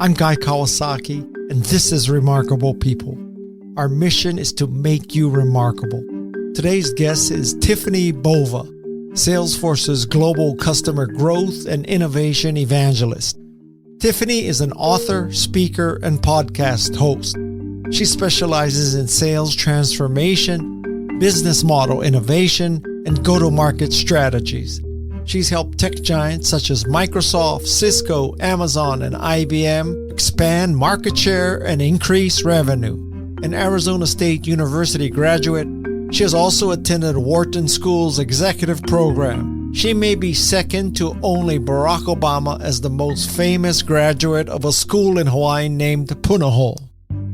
I'm Guy Kawasaki, and this is Remarkable People. Our mission is to make you remarkable. Today's guest is Tiffani Bova, Salesforce's Global Customer Growth and Innovation Evangelist. Tiffani is an author, speaker, and podcast host. She specializes in sales transformation, business model innovation, and go-to-market strategies. She's helped tech giants such as Microsoft, Cisco, Amazon, and IBM expand market share and increase revenue. An Arizona State University graduate, she has also attended Wharton School's executive program. She may be second to only Barack Obama as the most famous graduate of a school in Hawaii named Punahou.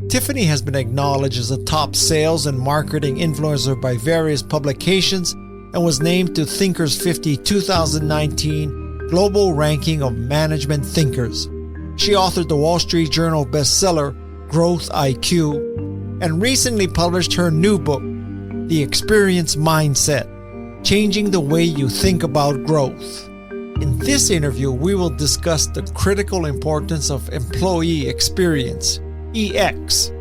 Tiffani has been acknowledged as a top sales and marketing influencer by various publications and was named to Thinkers 50 2019 Global Ranking of Management Thinkers. She authored the Wall Street Journal bestseller Growth IQ and recently published her new book, The Experience Mindset, Changing the Way You Think About Growth. In this interview, we will discuss the critical importance of employee experience, EX.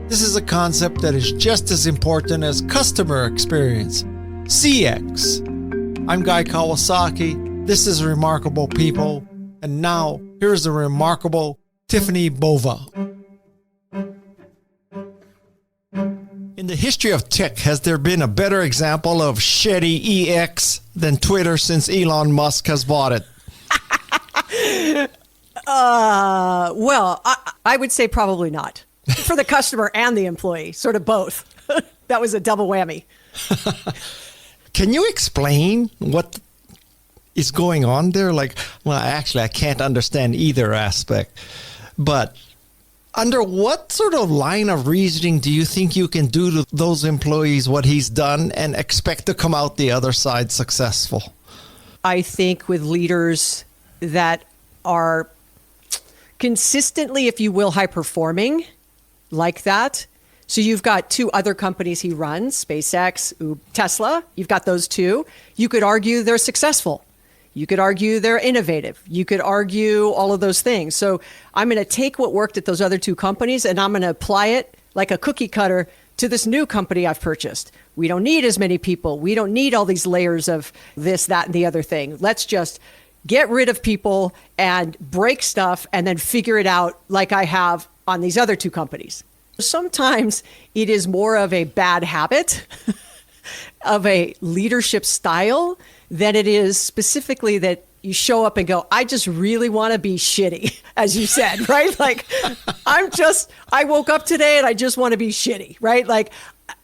This is a concept that is just as important as customer experience, CX. I'm Guy Kawasaki. This is Remarkable People. And now, here's the remarkable Tiffani Bova. In the history of tech, has there been a better example of shitty EX than Twitter since Elon Musk has bought it? Well, I would say probably not. For the customer and the employee, sort of both. That was a double whammy. Can you explain what is going on there? I can't understand either aspect. But under what sort of line of reasoning do you think you can do to those employees what he's done and expect to come out the other side successful? I think with leaders that are consistently, if you will, high performing like that. So you've got two other companies he runs, SpaceX, Tesla. You've got those two. You could argue they're successful. You could argue they're innovative. You could argue all of those things. So I'm going to take what worked at those other two companies and I'm going to apply it like a cookie cutter to this new company I've purchased. We don't need as many people. We don't need all these layers of this, that, and the other thing. Let's just get rid of people and break stuff and then figure it out like I have on these other two companies. Sometimes it is more of a bad habit of a leadership style than it is specifically that you show up and go, I just really want to be shitty, as you said, right? Like, I woke up today and I just want to be shitty, right? Like,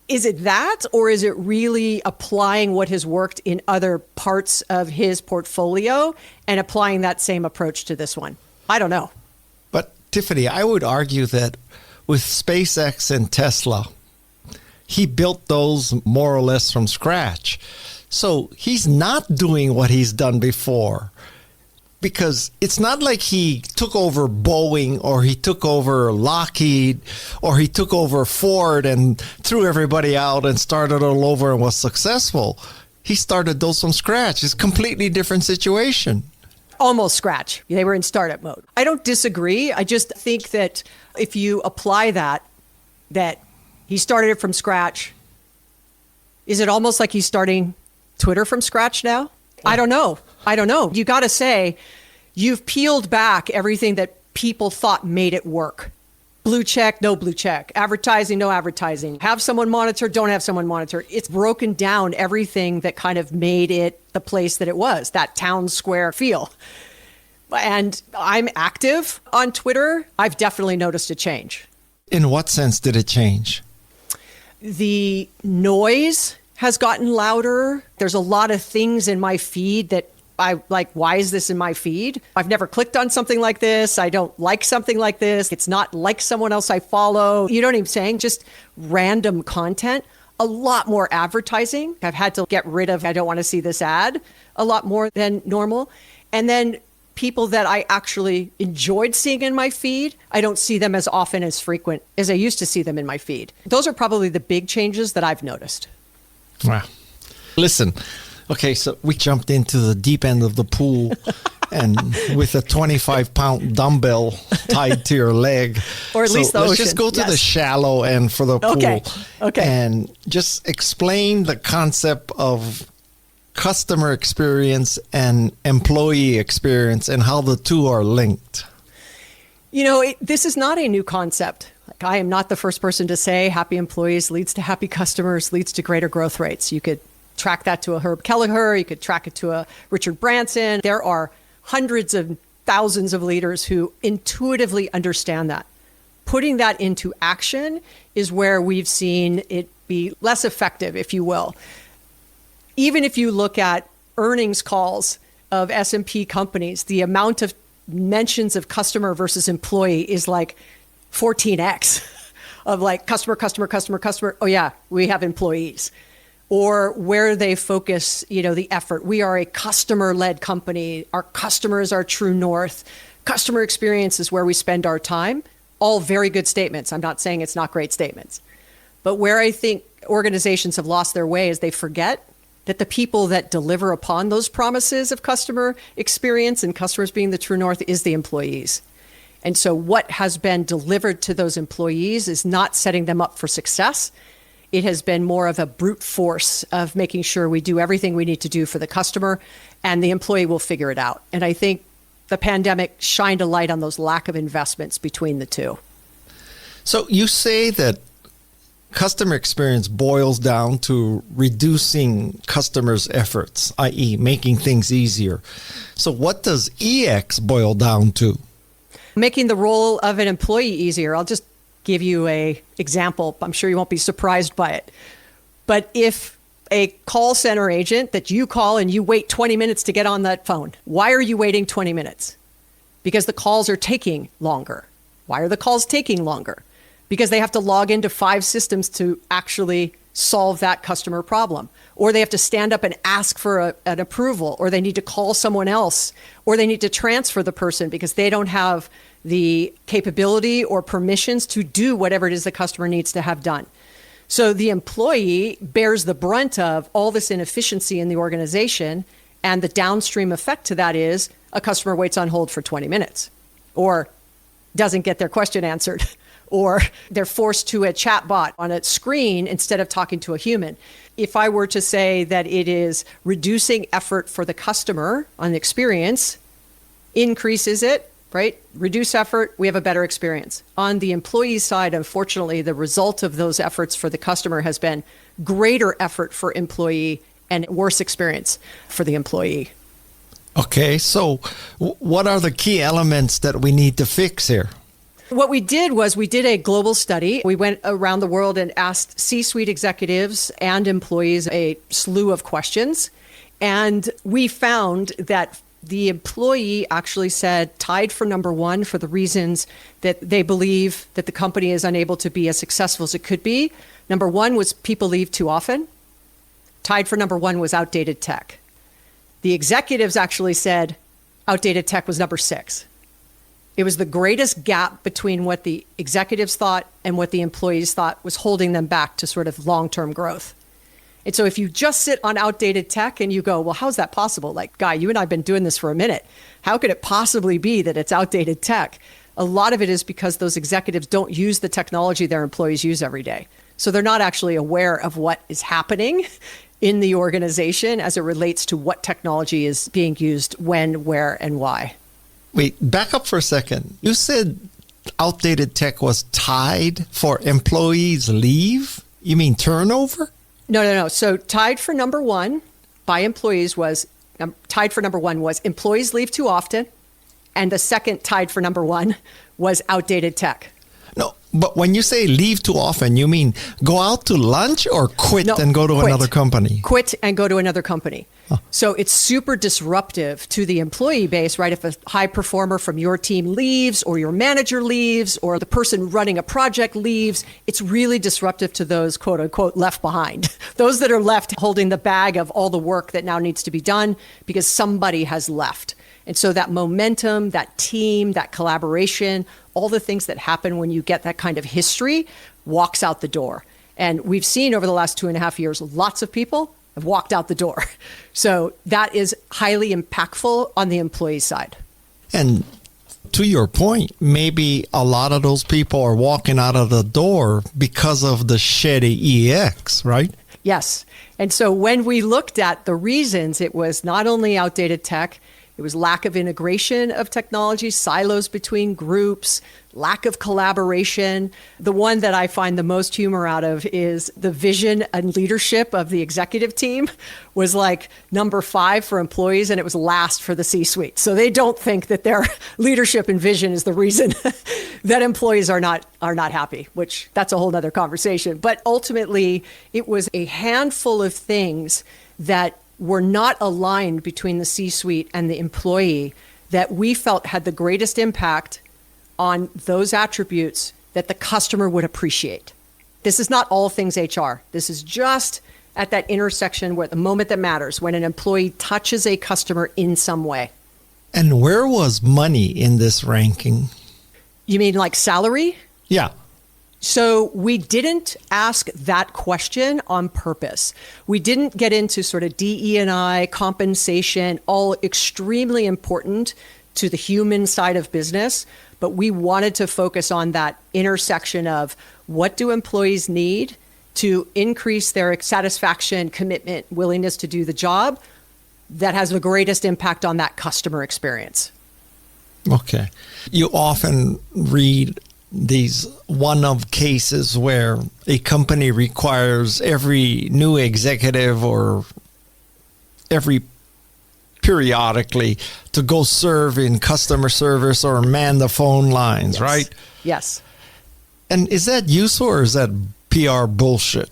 is it that, or is it really applying what has worked in other parts of his portfolio and applying that same approach to this one? I don't know. But Tiffani, I would argue that with SpaceX and Tesla, he built those more or less from scratch. So he's not doing what he's done before, because it's not like he took over Boeing or he took over Lockheed or he took over Ford and threw everybody out and started all over and was successful. He started those from scratch. It's a completely different situation. Almost scratch. They were in startup mode. I don't disagree. I just think that if you apply that he started it from scratch, is it almost like he's starting Twitter from scratch now? I don't know. You got to say, you've peeled back everything that people thought made it work. Blue check, no blue check. Advertising, no advertising. Have someone monitor, don't have someone monitor. It's broken down everything that kind of made it the place that it was, that town square feel. And I'm active on Twitter. I've definitely noticed a change. In what sense did it change? The noise has gotten louder. There's a lot of things in my feed that I like, why is this in my feed? I've never clicked on something like this. I don't like something like this. It's not like someone else I follow. You know what I'm saying? Just random content. A lot more advertising. I've had to get rid of, I don't want to see this ad, a lot more than normal. And then people that I actually enjoyed seeing in my feed, I don't see them as often, as frequent as I used to see them in my feed. Those are probably the big changes that I've noticed. Wow. Listen, okay, so we jumped into the deep end of the pool and with a 25-pound dumbbell tied to your leg. Or at least the let's ocean. just go to Yes. the shallow end for the pool. Okay. And just explain the concept of customer experience and employee experience and how the two are linked. You know, this is not a new concept. Like, I am not the first person to say happy employees leads to happy customers, leads to greater growth rates. You could track that to a Herb Kelleher. You could track it to a Richard Branson. There are hundreds of thousands of leaders who intuitively understand that. Putting that into action is where we've seen it be less effective, if you will. Even if you look at earnings calls of S&P companies, the amount of mentions of customer versus employee is like 14x of like customer. Oh yeah, we have employees. Or where they focus, the effort. We are a customer-led company. Our customer is our true north. Customer experience is where we spend our time. All very good statements. I'm not saying it's not great statements. But where I think organizations have lost their way is they forget that the people that deliver upon those promises of customer experience and customers being the true north is the employees. And so what has been delivered to those employees is not setting them up for success. It has been more of a brute force of making sure we do everything we need to do for the customer, and the employee will figure it out. And I think the pandemic shined a light on those lack of investments between the two. So you say that customer experience boils down to reducing customers' efforts, i.e. making things easier. So what does EX boil down to? Making the role of an employee easier. I'll just give you an example. I'm sure you won't be surprised by it. But if a call center agent that you call and you wait 20 minutes to get on that phone, why are you waiting 20 minutes? Because the calls are taking longer. Why are the calls taking longer? Because they have to log into 5 systems to actually solve that customer problem. Or they have to stand up and ask for an approval, or they need to call someone else, or they need to transfer the person because they don't have the capability or permissions to do whatever it is the customer needs to have done. So the employee bears the brunt of all this inefficiency in the organization, and the downstream effect to that is a customer waits on hold for 20 minutes or doesn't get their question answered, or they're forced to a chat bot on a screen instead of talking to a human. If I were to say that it is reducing effort for the customer on the experience, increases it, right? Reduce effort, we have a better experience. On the employee side, unfortunately, the result of those efforts for the customer has been greater effort for employee and worse experience for the employee. Okay, so what are the key elements that we need to fix here? What we did was we did a global study. We went around the world and asked C-suite executives and employees a slew of questions. And we found that the employee actually said tied for number one for the reasons that they believe that the company is unable to be as successful as it could be. Number one was people leave too often. Tied for number one was outdated tech. The executives actually said outdated tech was number 6. It was the greatest gap between what the executives thought and what the employees thought was holding them back to sort of long-term growth. And so if you just sit on outdated tech and you go, well, how's that possible? Like, Guy, you and I have been doing this for a minute. How could it possibly be that it's outdated tech? A lot of it is because those executives don't use the technology their employees use every day. So they're not actually aware of what is happening in the organization as it relates to what technology is being used, when, where, and why. Wait, back up for a second. You said outdated tech was tied for employees leave? You mean turnover? No. So tied for number one by employees was, tied for number one was employees leave too often. And the second tied for number one was outdated tech. No, but when you say leave too often, you mean go out to lunch or quit and go to another company? Quit and go to another company. Oh. So it's super disruptive to the employee base, right? If a high performer from your team leaves, or your manager leaves, or the person running a project leaves, it's really disruptive to those quote unquote left behind. Those that are left holding the bag of all the work that now needs to be done because somebody has left. And so that momentum, that team, that collaboration, all the things that happen when you get that kind of history walks out the door. And we've seen over the last 2.5 years, lots of people have walked out the door. So that is highly impactful on the employee side. And to your point, maybe a lot of those people are walking out of the door because of the shitty EX, right? Yes. And so when we looked at the reasons, it was not only outdated tech, it was lack of integration of technology, silos between groups, lack of collaboration. The one that I find the most humor out of is the vision and leadership of the executive team was like number 5 for employees, and it was last for the C-suite. So they don't think that their leadership and vision is the reason that employees are not happy, which that's a whole nother conversation. But ultimately, it was a handful of things that were not aligned between the C-suite and the employee that we felt had the greatest impact on those attributes that the customer would appreciate. This is not all things HR. This is just at that intersection where the moment that matters, when an employee touches a customer in some way. And where was money in this ranking? You mean like salary? Yeah. So we didn't ask that question on purpose. We didn't get into sort of DE&I, compensation, all extremely important to the human side of business. But we wanted to focus on that intersection of what do employees need to increase their satisfaction, commitment, willingness to do the job that has the greatest impact on that customer experience. Okay. You often read these one-off cases where a company requires every new executive or every periodically to go serve in customer service or man the phone lines, Yes. right? Yes. And is that useful or is that PR bullshit?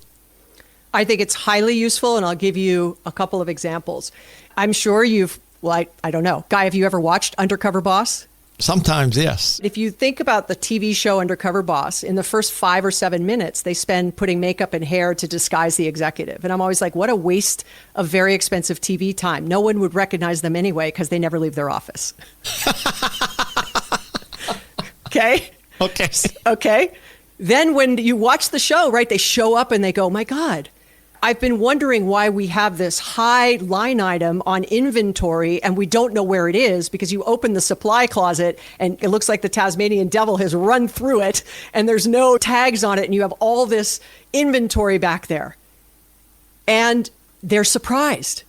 I think it's highly useful, and I'll give you a couple of examples. I'm sure I don't know. Guy, have you ever watched Undercover Boss? Sometimes, yes. If you think about the TV show Undercover Boss, in the first 5 or 7 minutes, they spend putting makeup and hair to disguise the executive. And I'm always like, what a waste of very expensive TV time. No one would recognize them anyway because they never leave their office. Okay? Okay. Then when you watch the show, right, they show up and they go, my God, I've been wondering why we have this high line item on inventory and we don't know where it is, because you open the supply closet and it looks like the Tasmanian devil has run through it and there's no tags on it and you have all this inventory back there. And they're surprised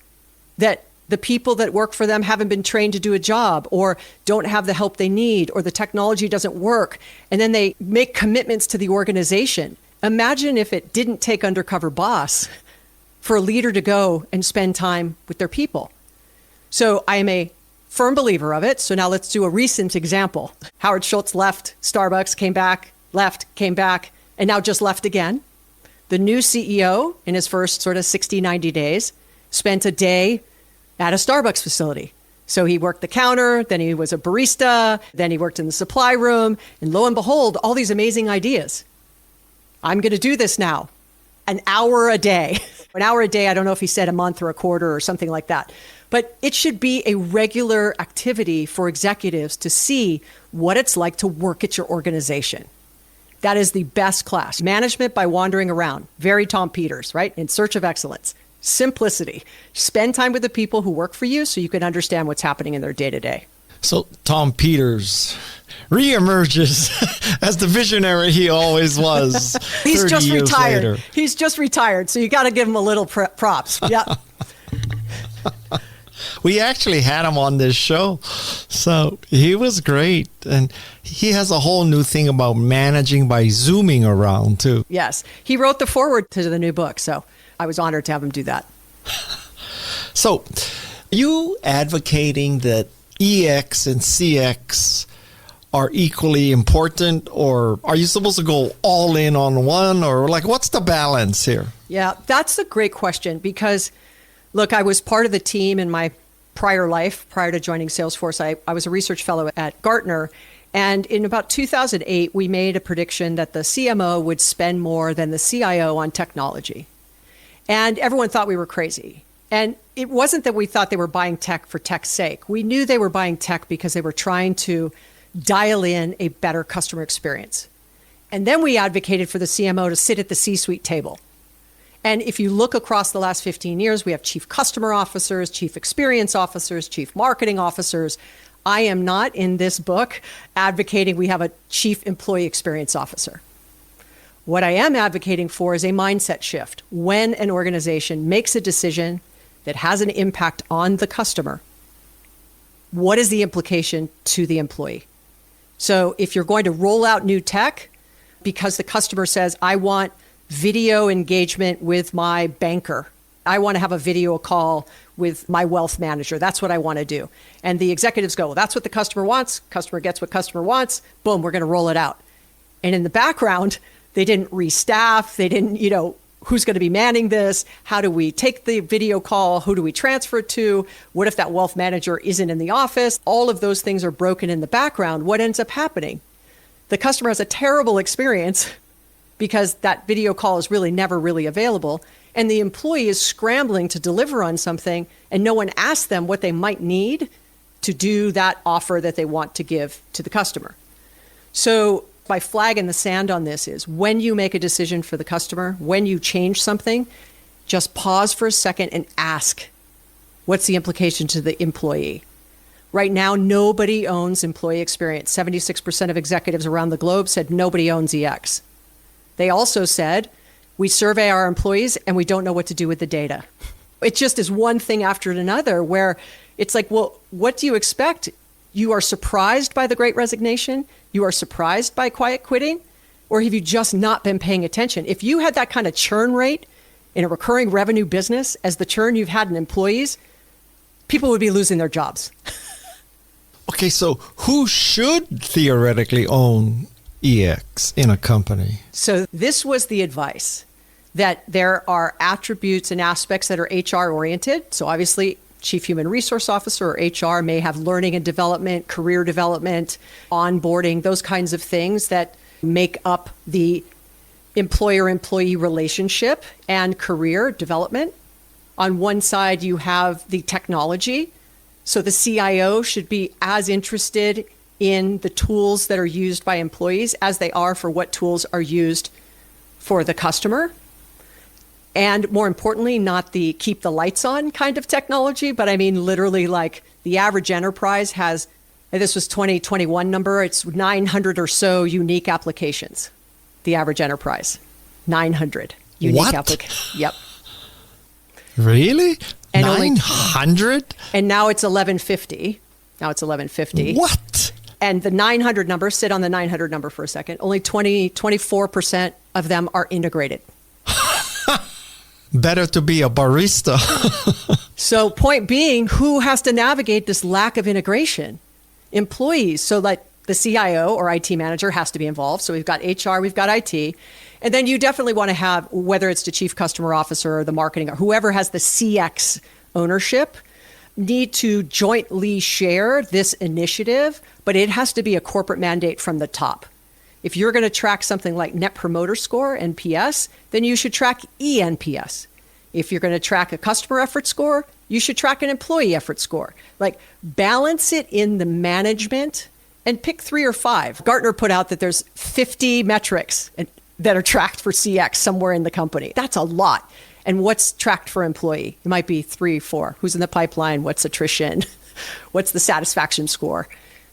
that the people that work for them haven't been trained to do a job or don't have the help they need or the technology doesn't work. And then they make commitments to the organization. Imagine if it didn't take Undercover Boss for a leader to go and spend time with their people. So I am a firm believer of it. So now let's do a recent example. Howard Schultz left Starbucks, came back, left, came back, and now just left again. The new CEO in his first sort of 60, 90 days spent a day at a Starbucks facility. So he worked the counter, then he was a barista, then he worked in the supply room, and lo and behold, all these amazing ideas. I'm going to do this now. An hour a day. An hour a day, I don't know if he said a month or a quarter or something like that. But it should be a regular activity for executives to see what it's like to work at your organization. That is the best class. Management by wandering around. Very Tom Peters, right? In search of excellence. Simplicity. Spend time with the people who work for you so you can understand what's happening in their day-to-day. So Tom Peters reemerges as the visionary he always was. He's just retired. Later. He's just retired. So you got to give him a little props. Yeah. We actually had him on this show. So he was great. And he has a whole new thing about managing by zooming around too. Yes. He wrote the foreword to the new book. So I was honored to have him do that. So you advocating that EX and CX are equally important, or are you supposed to go all in on one, or like what's the balance here? Yeah, that's a great question because, look, I was part of the team in my prior life. Prior to joining Salesforce, I was a research fellow at Gartner. And in about 2008, we made a prediction that the CMO would spend more than the CIO on technology. And everyone thought we were crazy. And it wasn't that we thought they were buying tech for tech's sake. We knew they were buying tech because they were trying to dial in a better customer experience. And then we advocated for the CMO to sit at the C-suite table. And if you look across the last 15 years, we have chief customer officers, chief experience officers, chief marketing officers. I am not in this book advocating we have a chief employee experience officer. What I am advocating for is a mindset shift. When an organization makes a decision that has an impact on the customer, what is the implication to the employee? So if you're going to roll out new tech because the customer says, I want video engagement with my banker, I want to have a video call with my wealth manager, that's what I want to do. And the executives go, well, that's what the customer wants. Customer gets what customer wants. Boom, we're going to roll it out. And in the background, they didn't restaff. They didn't, who's going to be manning this? How do we take the video call? Who do we transfer it to? What if that wealth manager isn't in the office? All of those things are broken in the background. What ends up happening? The customer has a terrible experience because that video call is really never really available. And the employee is scrambling to deliver on something, and no one asks them what they might need to do that offer that they want to give to the customer. So my flag in the sand on this is when you make a decision for the customer, when you change something, just pause for a second and ask, what's the implication to the employee? Right now, nobody owns employee experience. 76% of executives around the globe said nobody owns EX. They also said, we survey our employees and we don't know what to do with the data. It just is one thing after another where it's like, well, what do you expect? You are surprised by the Great Resignation? You are surprised by quiet quitting? Or have you just not been paying attention? If you had that kind of churn rate in a recurring revenue business as the churn you've had in employees, people would be losing their jobs. Okay, so who should theoretically own EX in a company? So this was the advice, that there are attributes and aspects that are HR oriented. So obviously, Chief Human Resource Officer or HR may have learning and development, career development, onboarding, those kinds of things that make up the employer-employee relationship and career development. On one side, you have the technology. So the CIO should be as interested in the tools that are used by employees as they are for what tools are used for the customer. And more importantly, not the keep the lights on kind of technology, but I mean literally like the average enterprise has, this was 2021 number, it's 900 or so unique applications. The average enterprise, 900 unique applications. Yep. Really? And 900? And now it's 1150. What? And the 900 number, sit on the 900 number for a second, only 24% of them are integrated. Better to be a barista. So point being, who has to navigate this lack of integration? Employees. So like the CIO or IT manager has to be involved. So we've got HR, we've got IT. And then you definitely want to have, whether it's the chief customer officer or the marketing or whoever has the CX ownership, need to jointly share this initiative, but it has to be a corporate mandate from the top. If you're going to track something like Net Promoter Score, NPS, then you should track eNPS. If you're going to track a customer effort score, you should track an employee effort score. Like balance it in the management and pick 3 or 5. Gartner put out that there's 50 metrics that are tracked for CX somewhere in the company. That's a lot. And what's tracked for employee? It might be 3, 4. Who's in the pipeline? What's attrition? What's the satisfaction score?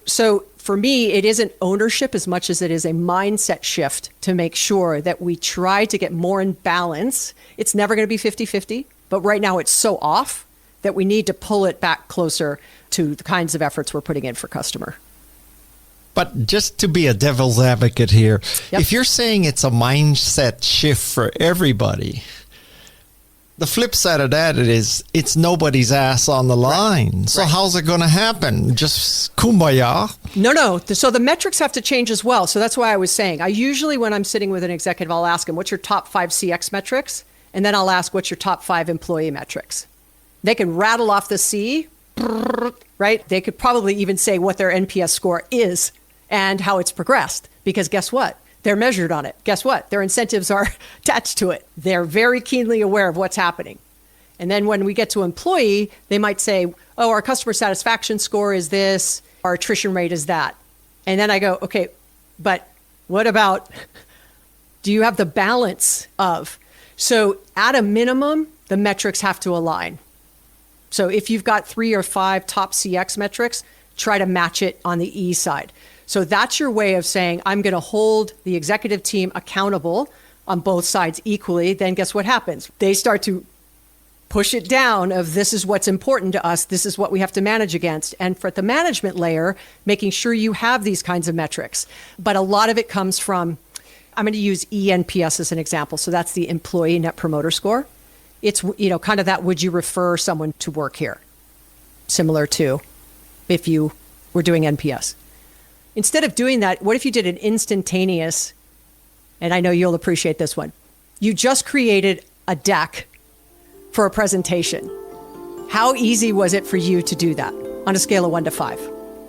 So for me, it isn't ownership as much as it is a mindset shift to make sure that we try to get more in balance. It's never going to be 50-50, but right now it's so off that we need to pull it back closer to the kinds of efforts we're putting in for customer. But just to be a devil's advocate here, if you're saying it's a mindset shift for everybody, the flip side of that is it's nobody's ass on the line. So how's it going to happen? Just kumbaya? No. So the metrics have to change as well. So that's why I was saying, I usually, when I'm sitting with an executive, I'll ask them, what's your top 5 CX metrics? And then I'll ask, what's your top 5 employee metrics? They can rattle off the C, right? They could probably even say what their NPS score is and how it's progressed. Because guess what? They're measured on it. Guess what? Their incentives are attached to it. They're very keenly aware of what's happening. And then when we get to employee, they might say, oh, our customer satisfaction score is this, our attrition rate is that. And then I go, okay, but what about, do you have the balance of, So at a minimum, the metrics have to align. So if you've got 3 or 5 top CX metrics, try to match it on the E side. So that's your way of saying, I'm going to hold the executive team accountable on both sides equally. Then guess what happens? They start to push it down of this is what's important to us. This is what we have to manage against. And for the management layer, making sure you have these kinds of metrics. But a lot of it comes from, I'm going to use ENPS as an example. So that's the Employee Net Promoter Score. It's, kind of that, would you refer someone to work here? Similar to if you were doing NPS. Instead of doing that, what if you did an instantaneous, and I know you'll appreciate this one. You just created a deck for a presentation. How easy was it for you to do that on a scale of 1 to 5?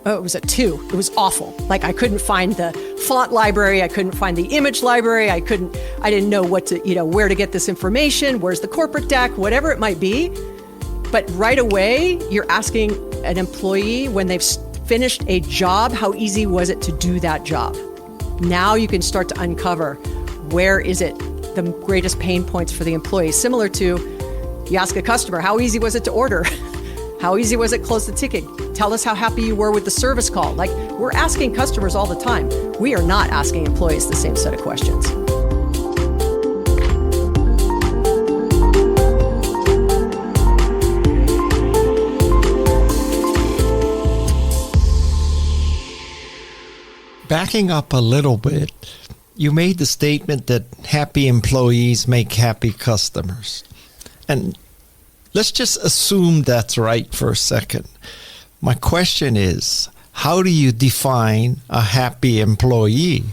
Oh, it was a 2. It was awful. Like I couldn't find the font library. I couldn't find the image library. I didn't know where to get this information. Where's the corporate deck, whatever it might be. But right away, you're asking an employee when they've finished a job, how easy was it to do that job? Now you can start to uncover where is it the greatest pain points for the employee. Similar to you ask a customer, how easy was it to order? How easy was it to close the ticket? Tell us how happy you were with the service call. Like we're asking customers all the time. We are not asking employees the same set of questions. Backing up a little bit, you made the statement that happy employees make happy customers. And let's just assume that's right for a second. My question is, how do you define a happy employee?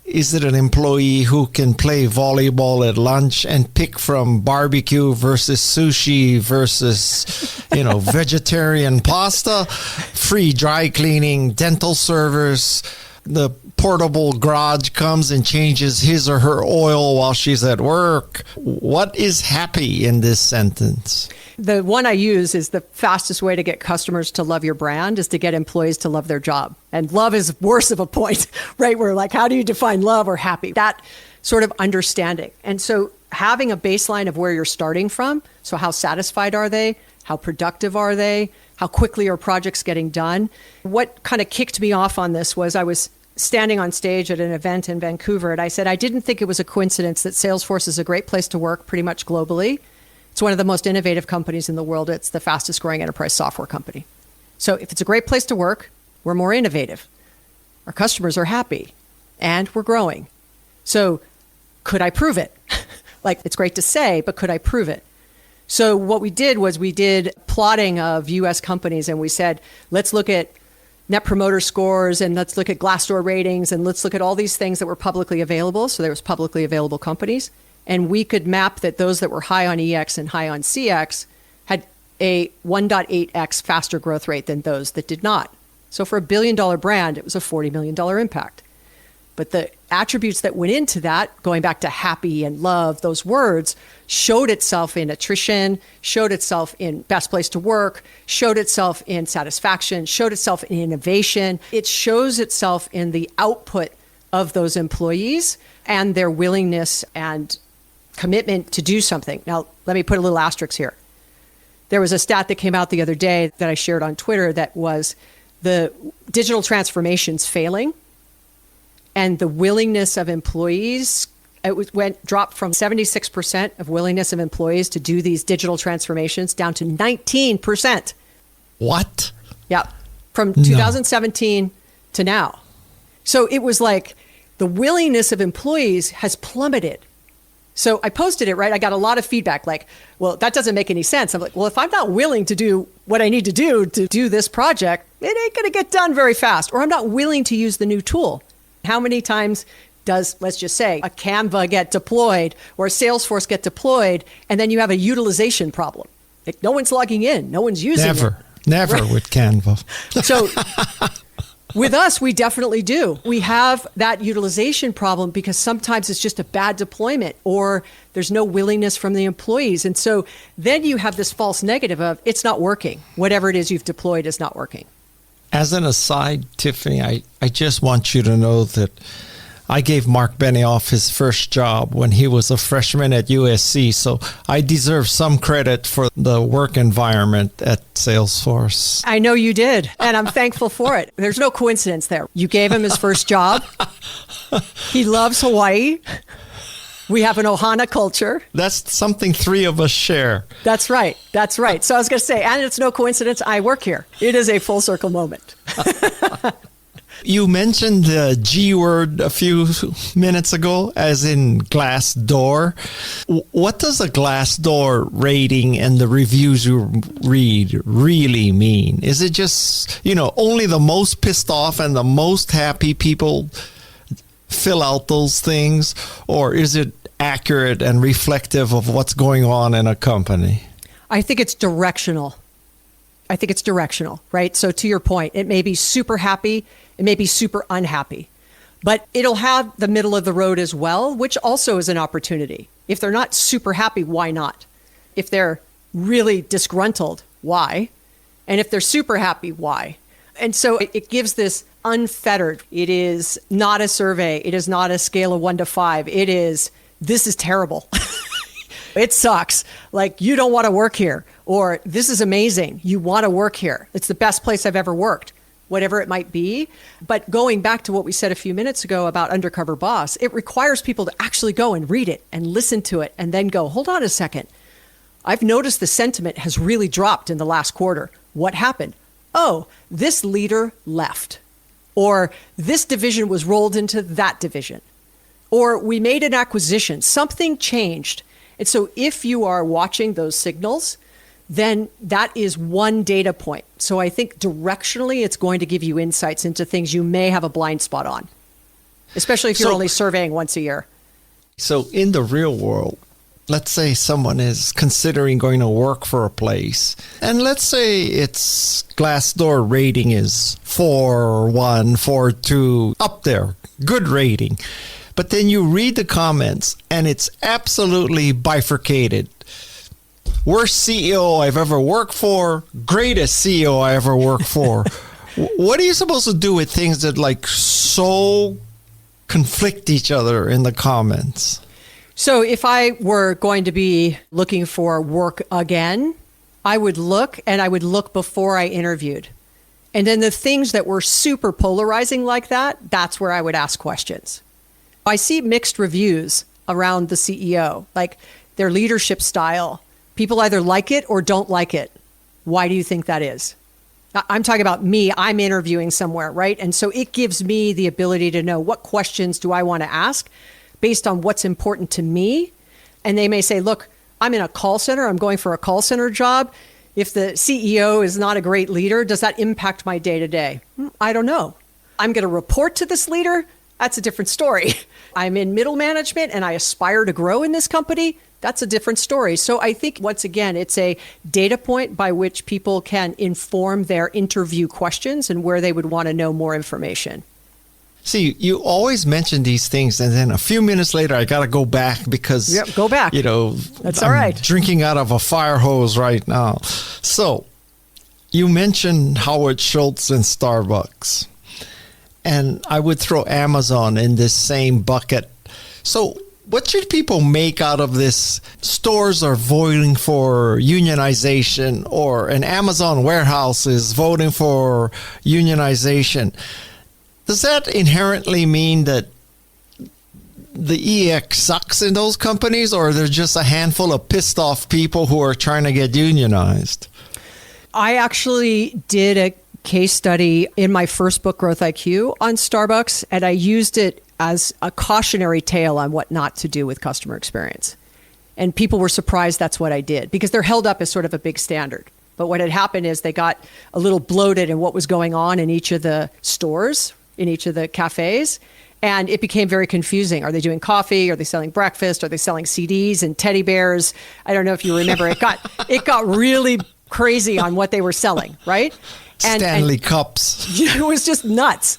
Is it an employee who can play volleyball at lunch and pick from barbecue versus sushi versus, vegetarian pasta, free dry cleaning, dental service? The portable garage comes and changes his or her oil while she's at work. What is happy in this sentence? The one I use is the fastest way to get customers to love your brand is to get employees to love their job. And love is worse of a point, right? We're like, how do you define love or happy? That sort of understanding. And so having a baseline of where you're starting from. So how satisfied are they? How productive are they? How quickly are projects getting done? What kind of kicked me off on this was I was standing on stage at an event in Vancouver, and I said, I didn't think it was a coincidence that Salesforce is a great place to work pretty much globally. It's one of the most innovative companies in the world. It's the fastest growing enterprise software company. So if it's a great place to work, we're more innovative. Our customers are happy and we're growing. So could I prove it? Like, it's great to say, but could I prove it? So what we did was we did plotting of US companies, and we said, let's look at Net Promoter Scores, and let's look at Glassdoor ratings, and let's look at all these things that were publicly available. So there was publicly available companies. And we could map that those that were high on EX and high on CX had a 1.8x faster growth rate than those that did not. So for $1 billion brand, it was a $40 million impact. But the attributes that went into that, going back to happy and love, those words, showed itself in attrition, showed itself in best place to work, showed itself in satisfaction, showed itself in innovation. It shows itself in the output of those employees and their willingness and commitment to do something. Now, let me put a little asterisk here. There was a stat that came out the other day that I shared on Twitter that was the digital transformation's failing. And the willingness of employees, dropped from 76% of willingness of employees to do these digital transformations down to 19%. What? Yeah, from 2017 to now. So it was like the willingness of employees has plummeted. So I posted it, right? I got a lot of feedback like, well, that doesn't make any sense. I'm like, well, if I'm not willing to do what I need to do this project, it ain't going to get done very fast. Or I'm not willing to use the new tool. How many times does, let's just say, a Canva get deployed or a Salesforce get deployed, and then you have a utilization problem? Like, no one's logging in. No one's using it. Never right? With Canva. So with us, we definitely do. We have that utilization problem because sometimes it's just a bad deployment or there's no willingness from the employees. And so then you have this false negative of it's not working. Whatever it is you've deployed is not working. As an aside, Tiffani, I just want you to know that I gave Marc Benioff his first job when he was a freshman at USC, so I deserve some credit for the work environment at Salesforce. I know you did, and I'm thankful for it. There's no coincidence there. You gave him his first job. He loves Hawaii. We have an Ohana culture. That's something three of us share. That's right. That's right. So I was going to say, and it's no coincidence I work here. It is a full circle moment. You mentioned the G word a few minutes ago, as in Glassdoor. What does a Glassdoor rating and the reviews you read really mean? Is it just, only the most pissed off and the most happy people fill out those things, or is it accurate and reflective of what's going on in a company? I think it's directional. Right? So to your point, it may be super happy, it may be super unhappy, but it'll have the middle of the road as well, which also is an opportunity. If they're not super happy, why not? If they're really disgruntled, why? And if they're super happy, why? And so it gives this unfettered. It is not a survey. It is not a scale of 1 to 5. It is, this is terrible. It sucks. Like, you don't want to work here. Or this is amazing. You want to work here. It's the best place I've ever worked. Whatever it might be. But going back to what we said a few minutes ago about Undercover Boss, it requires people to actually go and read it and listen to it and then go, hold on a second. I've noticed the sentiment has really dropped in the last quarter. What happened? Oh, this leader left. Or this division was rolled into that division. Or we made an acquisition. Something changed. And so if you are watching those signals, then that is one data point. So I think directionally, it's going to give you insights into things you may have a blind spot on, especially if you're only surveying once a year. So in the real world, let's say someone is considering going to work for a place, and let's say its Glassdoor rating is 4.1, 4.2, up there, good rating. But then you read the comments, and it's absolutely bifurcated. Worst CEO I've ever worked for, greatest CEO I ever worked for. What are you supposed to do with things that so conflict each other in the comments? So if I were going to be looking for work again, I would look before I interviewed. And then the things that were super polarizing like that, that's where I would ask questions. I see mixed reviews around the CEO, like their leadership style. People either like it or don't like it. Why do you think that is? I'm talking about me. I'm interviewing somewhere, right? And so it gives me the ability to know what questions do I want to ask based on what's important to me. And they may say, look, I'm in a call center. I'm going for a call center job. If the CEO is not a great leader, does that impact my day-to-day? I don't know. I'm going to report to this leader. That's a different story. I'm in middle management and I aspire to grow in this company. That's a different story. So I think, once again, it's a data point by which people can inform their interview questions and where they would want to know more information. See, you always mention these things, and then a few minutes later, I got to go back because, go back. That's all right. I'm drinking out of a fire hose right now. So you mentioned Howard Schultz and Starbucks, and I would throw Amazon in this same bucket. So what should people make out of this? Stores are voting for unionization, or an Amazon warehouse is voting for unionization. Does that inherently mean that the EX sucks in those companies, or there's just a handful of pissed off people who are trying to get unionized? I actually did a case study in my first book, Growth IQ, on Starbucks, and I used it as a cautionary tale on what not to do with customer experience. And people were surprised that's what I did, because they're held up as sort of a big standard. But what had happened is they got a little bloated in what was going on in each of the stores, in each of the cafes, and it became very confusing. Are they doing coffee? Are they selling breakfast? Are they selling CDs and teddy bears? I don't know if you remember. It got really crazy on what they were selling, right? Stanley cups. It was just nuts.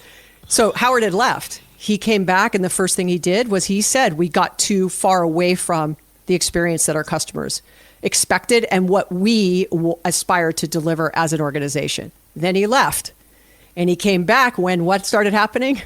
So Howard had left. He came back, and the first thing he did was he said, we got too far away from the experience that our customers expected and what we aspire to deliver as an organization. Then he left, and he came back when what started happening?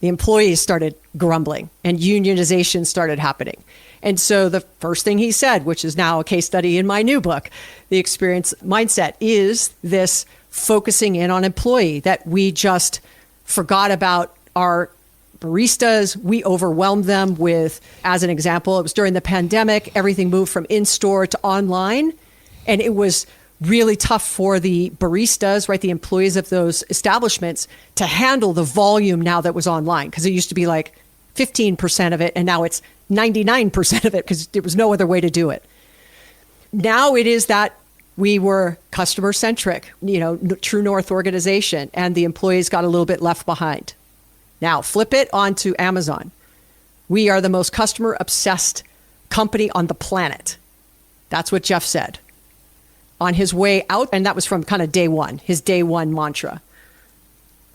the employees started grumbling and unionization started happening. And so the first thing he said, which is now a case study in my new book, The Experience Mindset, is this focusing in on employee, that we just forgot about our baristas. We overwhelmed them with, as an example, it was during the pandemic, everything moved from in-store to online. And it was really tough for the baristas, right, the employees of those establishments, to handle the volume now that was online. Because it used to be like 15% of it, and now it's 99% of it, because there was no other way to do it. Now it is that we were customer-centric, True North organization, and the employees got a little bit left behind. Now flip it onto Amazon. We are the most customer-obsessed company on the planet. That's what Jeff said on his way out, and that was from kind of day one, his day one mantra.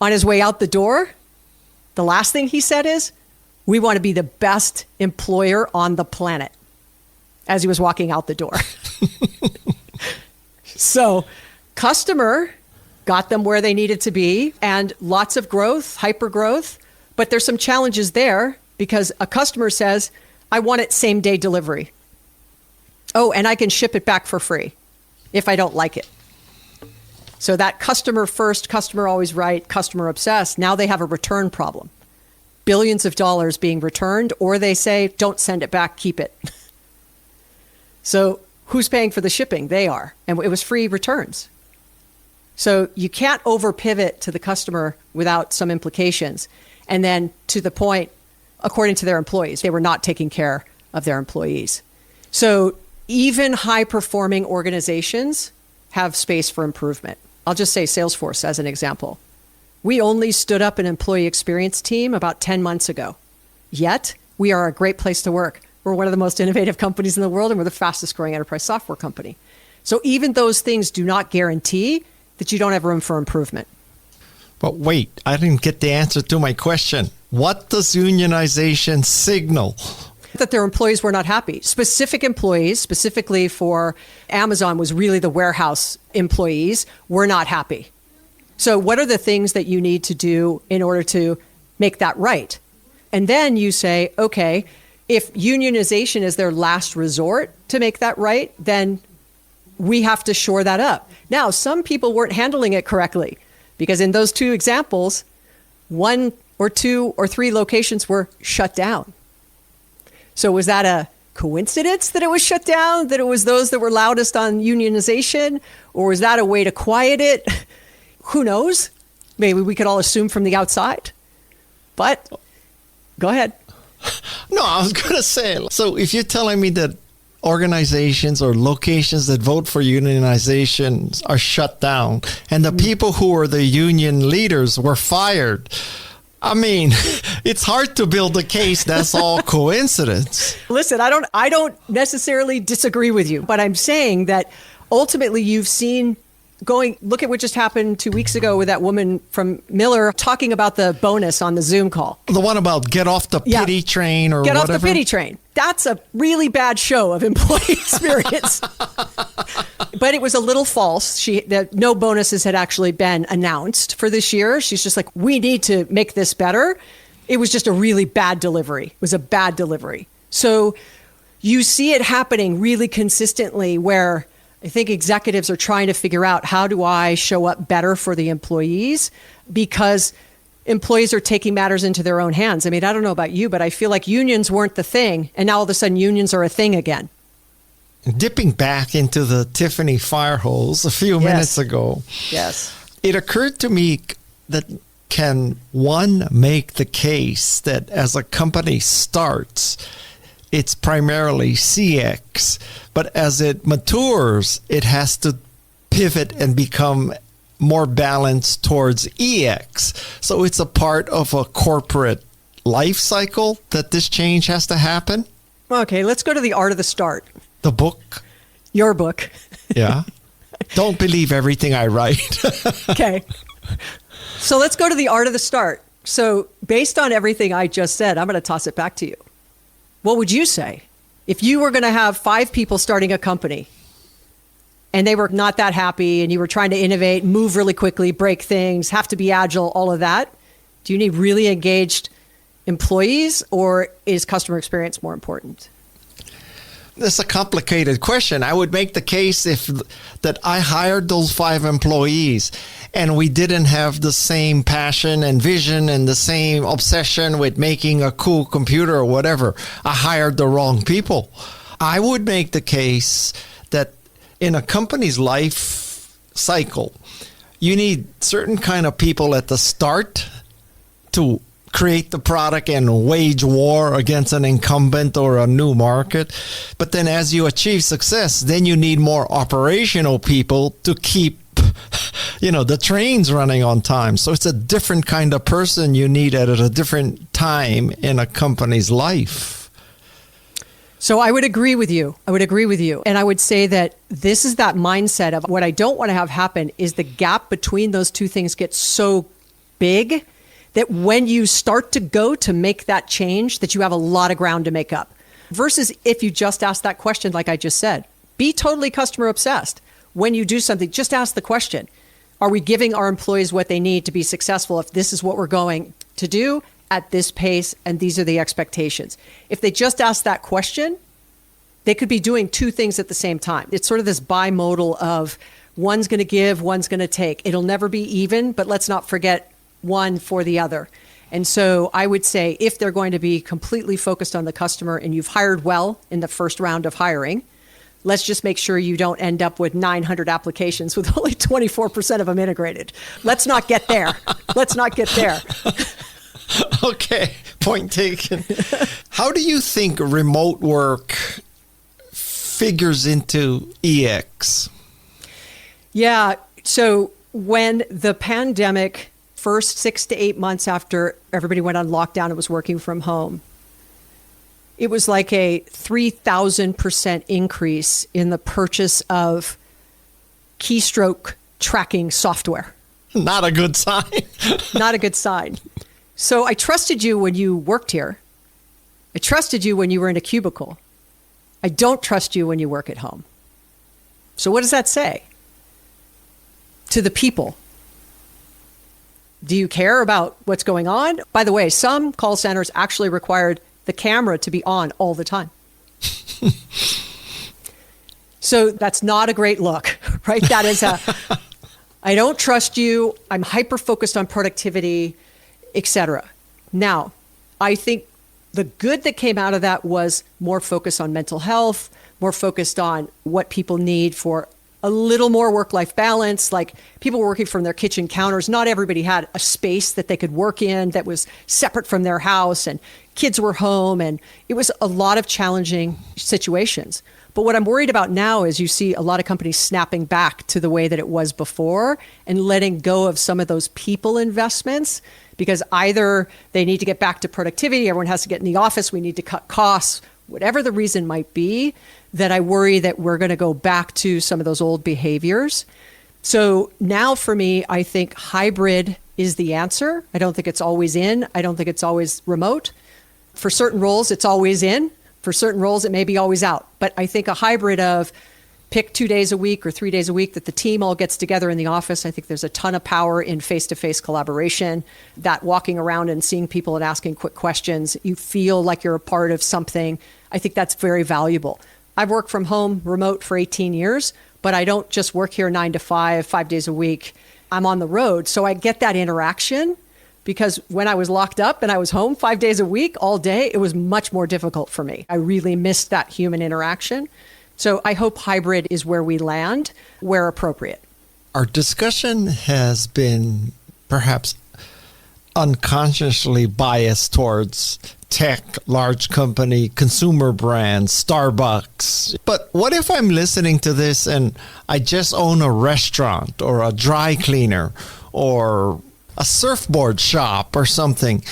On his way out the door, the last thing he said is, we want to be the best employer on the planet, as he was walking out the door. So customer got them where they needed to be, and lots of growth, hyper growth, but there's some challenges there because a customer says, I want it same day delivery. Oh, and I can ship it back for free if I don't like it. So that customer first, customer always right, customer obsessed, now they have a return problem. Billions of dollars being returned, or they say, don't send it back, keep it. So who's paying for the shipping? They are. And it was free returns. So you can't over pivot to the customer without some implications. And then to the point, according to their employees, they were not taking care of their employees. So even high performing organizations have space for improvement. I'll just say Salesforce as an example. We only stood up an employee experience team about 10 months ago. Yet we are a great place to work. We're one of the most innovative companies in the world, and we're the fastest growing enterprise software company. So even those things do not guarantee that you don't have room for improvement. But wait, I didn't get the answer to my question. What does unionization signal? That their employees were not happy. Specific employees, specifically for Amazon, was really the warehouse employees, were not happy. So what are the things that you need to do in order to make that right? And then you say, okay, if unionization is their last resort to make that right, then we have to shore that up. Now, some people weren't handling it correctly because in those two examples, 1 or 2 or 3 locations were shut down. So was that a coincidence that it was shut down, that it was those that were loudest on unionization, or was that a way to quiet it? Who knows? Maybe we could all assume from the outside. But go ahead. No, I was going to say, so if you're telling me that organizations or locations that vote for unionization are shut down and the people who were the union leaders were fired, I mean, it's hard to build a case that's all coincidence. Listen, I don't necessarily disagree with you, but I'm saying that ultimately you've seen look at what just happened 2 weeks ago with that woman from Miller talking about the bonus on the Zoom call. The one about get off the pity train or get whatever. Off the pity train. That's a really bad show of employee experience. But it was a little false. That no bonuses had actually been announced for this year. She's just like, we need to make this better. It was just a really bad delivery. It was a bad delivery. So you see it happening really consistently where I think executives are trying to figure out, how do I show up better for the employees? Because employees are taking matters into their own hands. I mean, I don't know about you, but I feel like unions weren't the thing. And now all of a sudden unions are a thing again. Dipping back into the Tiffani fire hose a few minutes ago. Yes. It occurred to me that can one make the case that as a company starts, it's primarily CX, but as it matures, it has to pivot and become more balanced towards EX. So it's a part of a corporate life cycle that this change has to happen. Okay, let's go to the art of the start. The book? Your book. Yeah. Don't believe everything I write. Okay. So let's go to the art of the start. So based on everything I just said, I'm going to toss it back to you. What would you say if you were going to have 5 people starting a company and they were not that happy and you were trying to innovate, move really quickly, break things, have to be agile, all of that? Do you need really engaged employees, or is customer experience more important? That's a complicated question. I would make the case that I hired those 5 employees and we didn't have the same passion and vision and the same obsession with making a cool computer or whatever. I hired the wrong people. I would make the case that in a company's life cycle, you need certain kind of people at the start to create the product and wage war against an incumbent or a new market. But then as you achieve success, then you need more operational people to keep, the trains running on time. So it's a different kind of person you need at a different time in a company's life. So I would agree with you. And I would say that this is that mindset of what I don't want to have happen is the gap between those two things gets so big that when you start to go to make that change, that you have a lot of ground to make up. Versus if you just ask that question, like I just said, be totally customer obsessed. When you do something, just ask the question, are we giving our employees what they need to be successful if this is what we're going to do at this pace and these are the expectations? If they just ask that question, they could be doing 2 things at the same time. It's sort of this bimodal of one's going to give, one's going to take. It'll never be even, but let's not forget one for the other. And so I would say if they're going to be completely focused on the customer and you've hired well in the first round of hiring, let's just make sure you don't end up with 900 applications with only 24% of them integrated. Let's not get there. Okay, point taken. How do you think remote work figures into EX? Yeah, so when the pandemic first 6 to 8 months after everybody went on lockdown and was working from home, it was like a 3,000% increase in the purchase of keystroke tracking software. Not a good sign. Not a good sign. So I trusted you when you worked here. I trusted you when you were in a cubicle. I don't trust you when you work at home. So what does that say to the people? Do you care about what's going on? By the way, some call centers actually required the camera to be on all the time. So that's not a great look, right? That is I don't trust you. I'm hyper-focused on productivity, etc. Now, I think the good that came out of that was more focus on mental health, more focused on what people need for a little more work-life balance, like people were working from their kitchen counters. Not everybody had a space that they could work in that was separate from their house, and kids were home, and it was a lot of challenging situations. But what I'm worried about now is you see a lot of companies snapping back to the way that it was before and letting go of some of those people investments, because either they need to get back to productivity, everyone has to get in the office, we need to cut costs, whatever the reason might be, that I worry that we're going to go back to some of those old behaviors. So now for me, I think hybrid is the answer. I don't think it's always in. I don't think it's always remote. For certain roles, it's always in. For certain roles, it may be always out. But I think a hybrid of pick 2 days a week or 3 days a week that the team all gets together in the office. I think there's a ton of power in face-to-face collaboration, that walking around and seeing people and asking quick questions. You feel like you're a part of something. I think that's very valuable. I've worked from home remote for 18 years, but I don't just work here 9 to 5 days a week. I'm on the road. So I get that interaction, because when I was locked up and I was home 5 days a week all day, it was much more difficult for me. I really missed that human interaction. So I hope hybrid is where we land, where appropriate. Our discussion has been perhaps unconsciously biased towards tech, large company, consumer brands, Starbucks. But what if I'm listening to this and I just own a restaurant or a dry cleaner or a surfboard shop or something?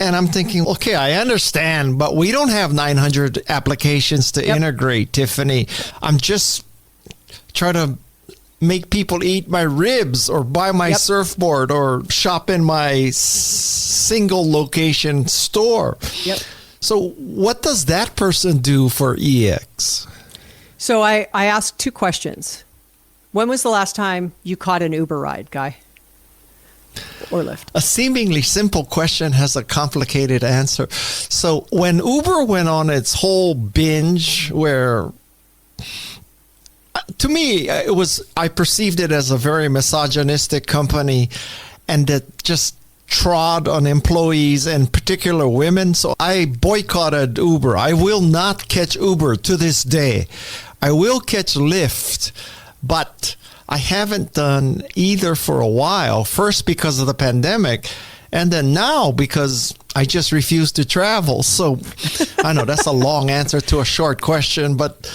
And I'm thinking, okay, I understand, but we don't have 900 applications to integrate, Tiffani. I'm just trying to make people eat my ribs or buy my surfboard or shop in my single location store. So what does that person do for EX? So I asked 2 questions. When was the last time you caught an Uber ride, Guy? or Lyft. A seemingly simple question has a complicated answer. So when Uber went on its whole binge where, to me, I perceived it as a very misogynistic company and that just trod on employees and particular women. So I boycotted Uber. I will not catch Uber to this day. I will catch Lyft, but I haven't done either for a while. First because of the pandemic, and then now because I just refuse to travel. So I know that's a long answer to a short question, but...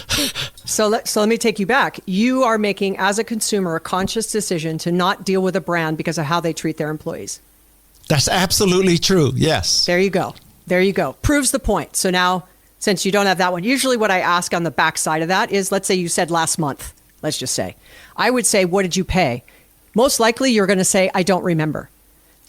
So let me take you back. You are making, as a consumer, a conscious decision to not deal with a brand because of how they treat their employees. That's absolutely true. Yes. There you go. There you go. Proves the point. So now, since you don't have that one, usually what I ask on the backside of that is, let's say you said last month, let's just say. I would say, what did you pay? Most likely you're going to say, I don't remember.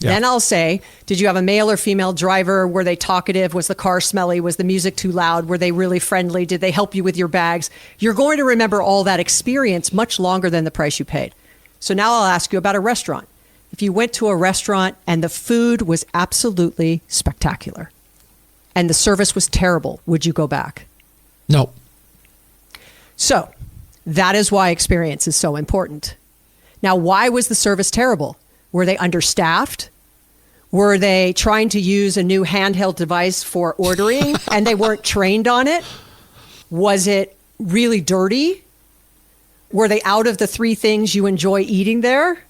Yeah. Then I'll say, did you have a male or female driver? Were they talkative? Was the car smelly? Was the music too loud? Were they really friendly? Did they help you with your bags? You're going to remember all that experience much longer than the price you paid. So now I'll ask you about a restaurant. If you went to a restaurant and the food was absolutely spectacular and the service was terrible, would you go back? No. So that is why experience is so important. Now, why was the service terrible? Were they understaffed? Were they trying to use a new handheld device for ordering and they weren't trained on it? Was it really dirty? Were they out of the 3 things you enjoy eating there?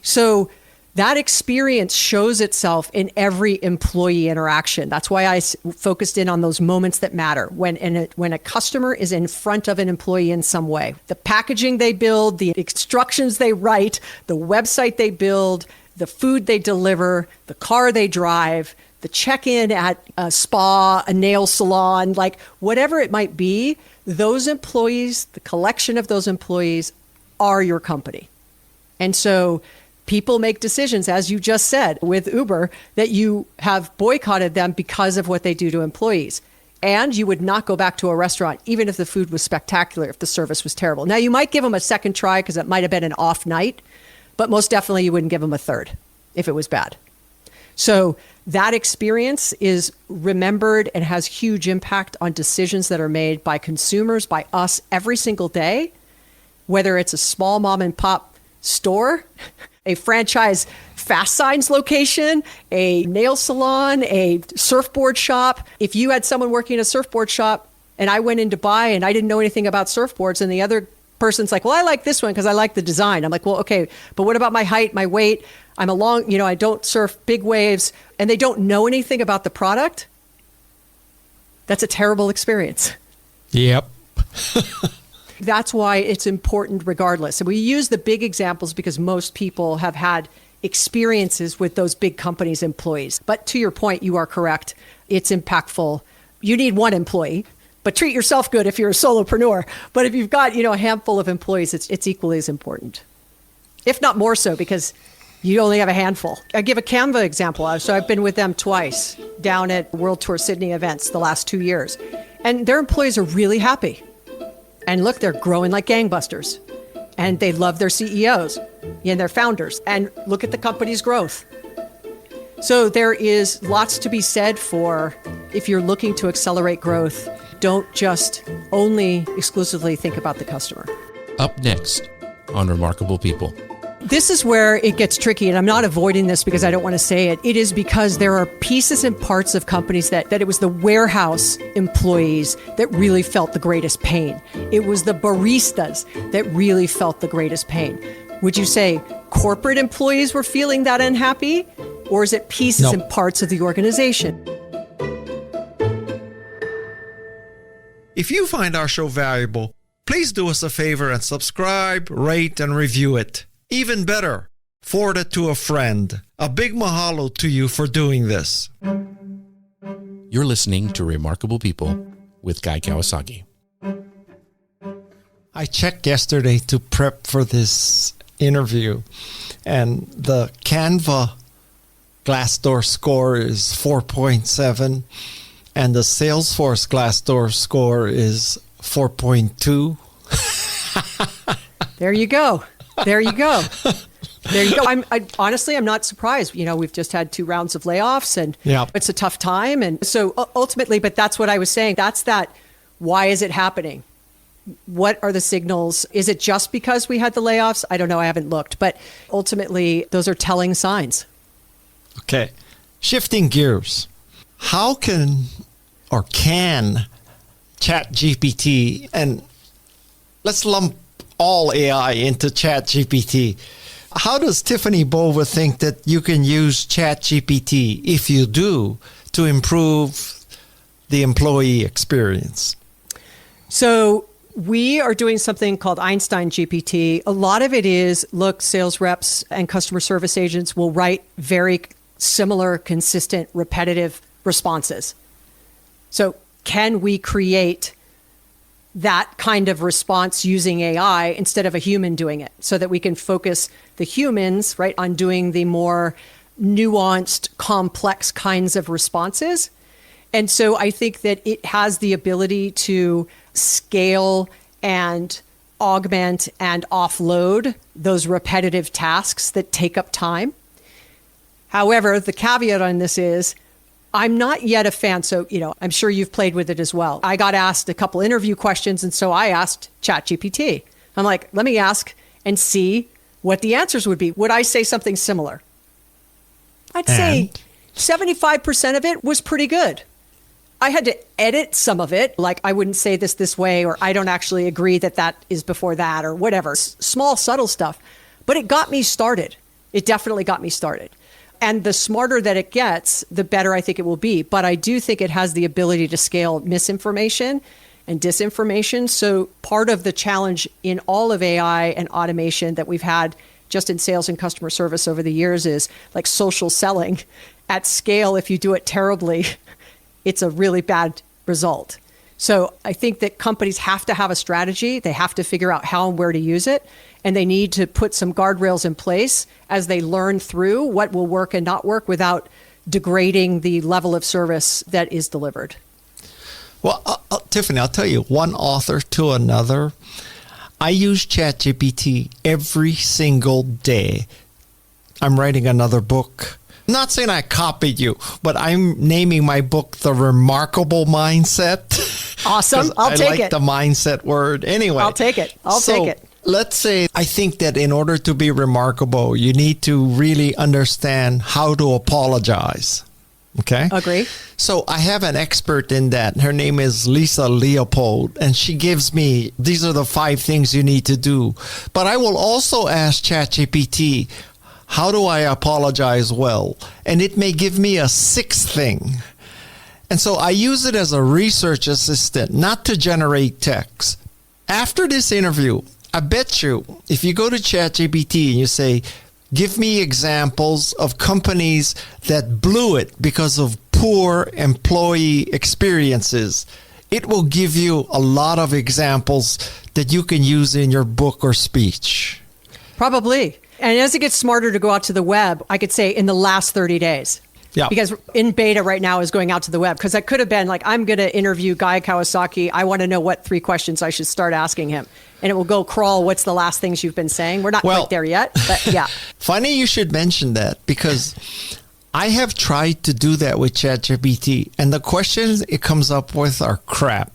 So that experience shows itself in every employee interaction. That's why I focused in on those moments that matter. When a customer is in front of an employee in some way, the packaging they build, the instructions they write, the website they build, the food they deliver, the car they drive, the check-in at a spa, a nail salon, like whatever it might be, those employees, the collection of those employees are your company. And so people make decisions, as you just said, with Uber, that you have boycotted them because of what they do to employees. And you would not go back to a restaurant, even if the food was spectacular, if the service was terrible. Now, you might give them a second try because it might have been an off night, but most definitely you wouldn't give them a third if it was bad. So that experience is remembered and has huge impact on decisions that are made by consumers, by us every single day, whether it's a small mom and pop store, a franchise fast signs location, a nail salon, a surfboard shop. If you had someone working in a surfboard shop and I went in to buy and I didn't know anything about surfboards and the other person's like, well, I like this one because I like the design. I'm like, well, okay, but what about my height, my weight? I'm a long, I don't surf big waves, and they don't know anything about the product. That's a terrible experience. Yep. That's why it's important regardless. And we use the big examples because most people have had experiences with those big companies' employees. But to your point, you are correct. It's impactful. You need one employee, but treat yourself good if you're a solopreneur. But if you've got, a handful of employees, it's equally as important, if not more so, because you only have a handful. I give a Canva example. So I've been with them twice down at World Tour Sydney events the last 2 years. And their employees are really happy. And look, they're growing like gangbusters. And they love their CEOs and their founders. And look at the company's growth. So there is lots to be said for, if you're looking to accelerate growth, don't just only exclusively think about the customer. Up next on Remarkable People. This is where it gets tricky, and I'm not avoiding this because I don't want to say it. It is because there are pieces and parts of companies that it was the warehouse employees that really felt the greatest pain. It was the baristas that really felt the greatest pain. Would you say corporate employees were feeling that unhappy, or is it pieces and parts of the organization? If you find our show valuable, please do us a favor and subscribe, rate, and review it. Even better, forward it to a friend. A big mahalo to you for doing this. You're listening to Remarkable People with Guy Kawasaki. I checked yesterday to prep for this interview, and the Canva Glassdoor score is 4.7, and the Salesforce Glassdoor score is 4.2. There you go. There you go. There you go. Honestly, I'm not surprised. We've just had 2 rounds of layoffs and it's a tough time. And so ultimately, but that's what I was saying. Why is it happening? What are the signals? Is it just because we had the layoffs? I don't know. I haven't looked, but ultimately those are telling signs. Okay. Shifting gears. How can ChatGPT, and let's lump all AI into ChatGPT. How does Tiffani Bova think that you can use ChatGPT, if you do, to improve the employee experience? So we are doing something called Einstein GPT. A lot of it is, sales reps and customer service agents will write very similar, consistent, repetitive responses. So can we create that kind of response using AI instead of a human doing it, so that we can focus the humans, right, on doing the more nuanced, complex kinds of responses? And so I think that it has the ability to scale and augment and offload those repetitive tasks that take up time. However, the caveat on this is, I'm not yet a fan. So, I'm sure you've played with it as well. I got asked a couple interview questions, and so I asked ChatGPT. I'm like, let me ask and see what the answers would be. Would I say something similar? I'd say 75% of it was pretty good. I had to edit some of it. Like, I wouldn't say this way, or I don't actually agree that is before that, or whatever. Small, subtle stuff. But it got me started. It definitely got me started. And the smarter that it gets, the better I think it will be. But I do think it has the ability to scale misinformation and disinformation. So part of the challenge in all of AI and automation that we've had just in sales and customer service over the years is like social selling at scale. If you do it terribly, it's a really bad result. So I think that companies have to have a strategy. They have to figure out how and where to use it. And they need to put some guardrails in place as they learn through what will work and not work without degrading the level of service that is delivered. Well, Tiffani, I'll tell you, one author to another, I use ChatGPT every single day. I'm writing another book. I'm not saying I copied you, but I'm naming my book The Remarkable Mindset. Awesome. I'll take it. I like the mindset word. Anyway. I'll take it. I'll take it. Let's say, I think that in order to be remarkable, you need to really understand how to apologize. Okay? Agree. So I have an expert in that. Her name is Lisa Leopold, and she gives me, these are the 5 things you need to do. But I will also ask ChatGPT, how do I apologize well? And it may give me a 6th thing. And so I use it as a research assistant, not to generate text. After this interview, I bet you, if you go to ChatGPT and you say, give me examples of companies that blew it because of poor employee experiences, it will give you a lot of examples that you can use in your book or speech. Probably. And as it gets smarter to go out to the web, I could say in the last 30 days. Yeah. Because in beta right now is going out to the web. Because that could have been like, I'm going to interview Guy Kawasaki. I want to know what 3 questions I should start asking him. And it will go crawl, what's the last things you've been saying? We're not quite there yet, but yeah. Funny you should mention that, because I have tried to do that with ChatGPT, and the questions it comes up with are crap.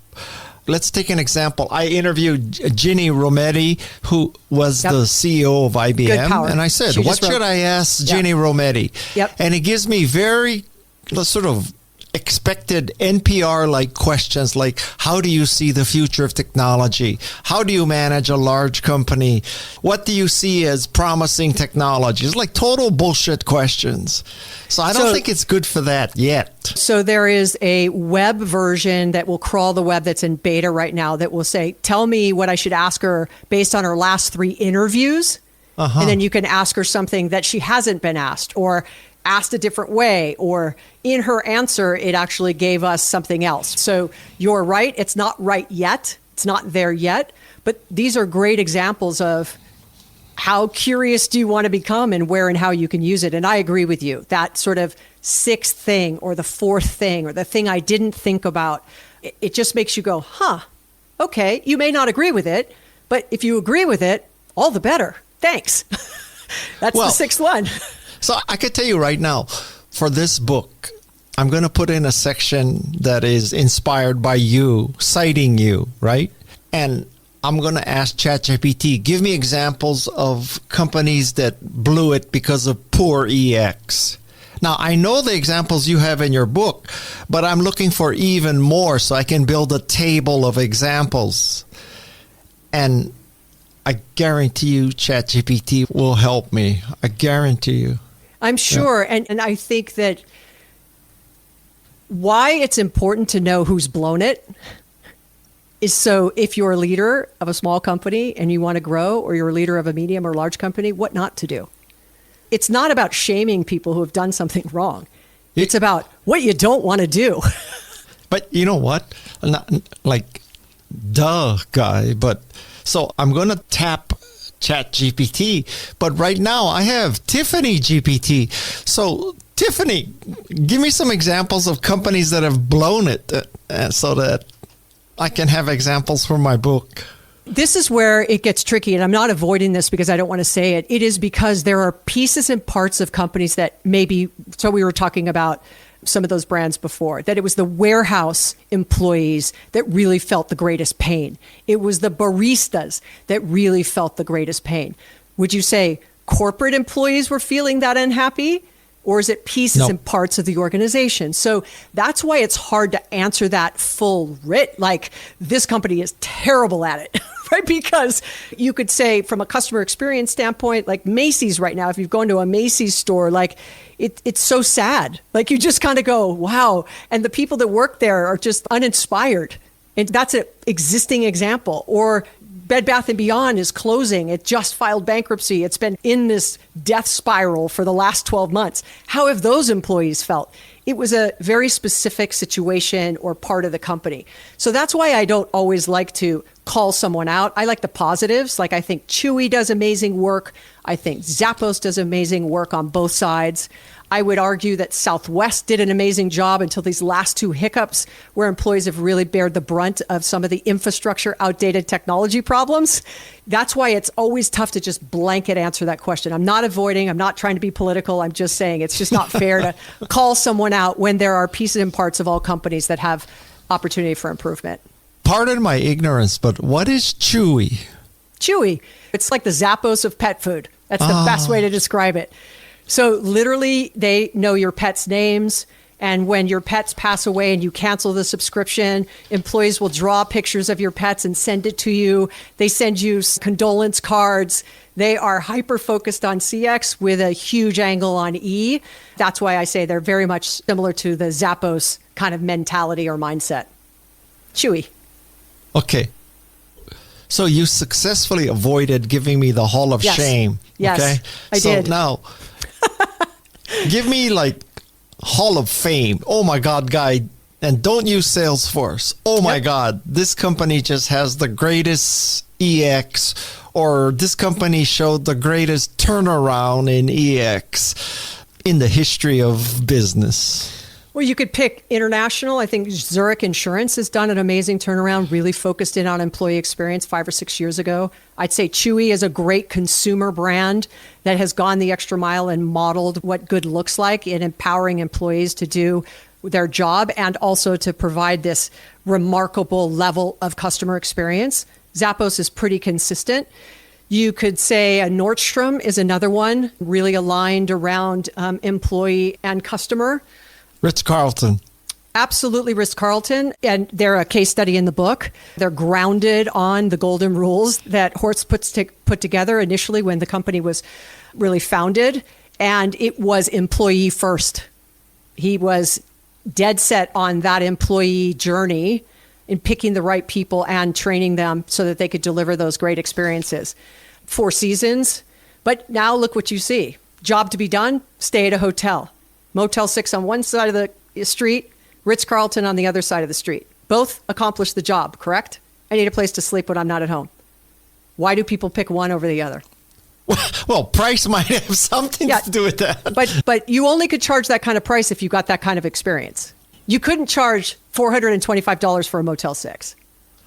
Let's take an example. I interviewed Ginny Rometty, who was the CEO of IBM. And I said, what should I ask Ginny Rometty? And it gives me very sort of expected NPR-like questions like, how do you see the future of technology? How do you manage a large company? What do you see as promising technologies? Like total bullshit questions. So I don't think it's good for that yet. So there is a web version that will crawl the web that's in beta right now that will say, tell me what I should ask her based on her last 3 interviews. And then you can ask her something that she hasn't been asked, or asked a different way, or in her answer, it actually gave us something else. So you're right. It's not right yet. It's not there yet. But these are great examples of how curious do you want to become and where and how you can use it. And I agree with you. That sort of 6th thing or the 4th thing or the thing I didn't think about, it just makes you go, okay, you may not agree with it, but if you agree with it, all the better. Thanks. That's the sixth one. So I could tell you right now, for this book, I'm going to put in a section that is inspired by you, citing you, right? And I'm going to ask ChatGPT, give me examples of companies that blew it because of poor EX. Now, I know the examples you have in your book, but I'm looking for even more so I can build a table of examples. And I guarantee you ChatGPT will help me. I guarantee you. I'm sure. Yeah. And I think that why it's important to know who's blown it is so if you're a leader of a small company and you want to grow, or you're a leader of a medium or large company, what not to do. It's not about shaming people who have done something wrong. It's about what you don't want to do. But you know what? Not, like, duh, guy. But so I'm going to tap ChatGPT. But right now I have Tiffani GPT. So Tiffani, give me some examples of companies that have blown it so that I can have examples for my book. This is where it gets tricky, and I'm not avoiding this because I don't want to say it. It is because there are pieces and parts of companies that maybe, so we were talking about some of those brands before, that it was the warehouse employees that really felt the greatest pain. It was the baristas that really felt the greatest pain. Would you say corporate employees were feeling that unhappy? Or is it pieces and parts of the organization? So that's why it's hard to answer that full writ. Like, this company is terrible at it, right? Because you could say from a customer experience standpoint, like Macy's right now, if you've gone to a Macy's store, like it's so sad. Like, you just kind of go, wow. And the people that work there are just uninspired. And that's an existing example. Or Bed Bath & Beyond is closing. It just filed bankruptcy. It's been in this death spiral for the last 12 months. How have those employees felt? It was a very specific situation or part of the company. So that's why I don't always like to call someone out. I like the positives. Like, I think Chewy does amazing work. I think Zappos does amazing work on both sides. I would argue that Southwest did an amazing job until these last two hiccups, where employees have really bared the brunt of some of the infrastructure, outdated technology problems. That's why it's always tough to just blanket answer that question. I'm not avoiding, I'm not trying to be political. I'm just saying it's just not fair to call someone out when there are pieces and parts of all companies that have opportunity for improvement. Pardon my ignorance, but what is Chewy? Chewy. It's like the Zappos of pet food. That's the best way to describe it. So literally, they know your pet's names. And when your pets pass away and you cancel the subscription, employees will draw pictures of your pets and send it to you. They send you condolence cards. They are hyper-focused on CX with a huge angle on E. That's why I say they're very much similar to the Zappos kind of mentality or mindset. Chewy. Okay. So you successfully avoided giving me the Hall of Shame. Yes, okay? I did. So now, give me like Hall of Fame. Oh my God, guy. And don't use Salesforce. Oh my God, this company just has the greatest EX, or this company showed the greatest turnaround in EX in the history of business. Well, you could pick international. I think Zurich Insurance has done an amazing turnaround, really focused in on employee experience 5 or 6 years ago. I'd say Chewy is a great consumer brand that has gone the extra mile and modeled what good looks like in empowering employees to do their job and also to provide this remarkable level of customer experience. Zappos is pretty consistent. You could say a Nordstrom is another one, really aligned around employee and customer. Ritz-Carlton. Absolutely, Ritz-Carlton. And they're a case study in the book. They're grounded on the golden rules that Horst put together initially when the company was really founded. And it was employee first. He was dead set on that employee journey in picking the right people and training them so that they could deliver those great experiences. 4 seasons. But now look what you see. Job to be done, stay at a hotel. Motel 6 on one side of the street, Ritz-Carlton on the other side of the street. Both accomplish the job, correct? I need a place to sleep when I'm not at home. Why do people pick one over the other? Well, price might have something to do with that. But you only could charge that kind of price if you got that kind of experience. You couldn't charge $425 for a Motel 6.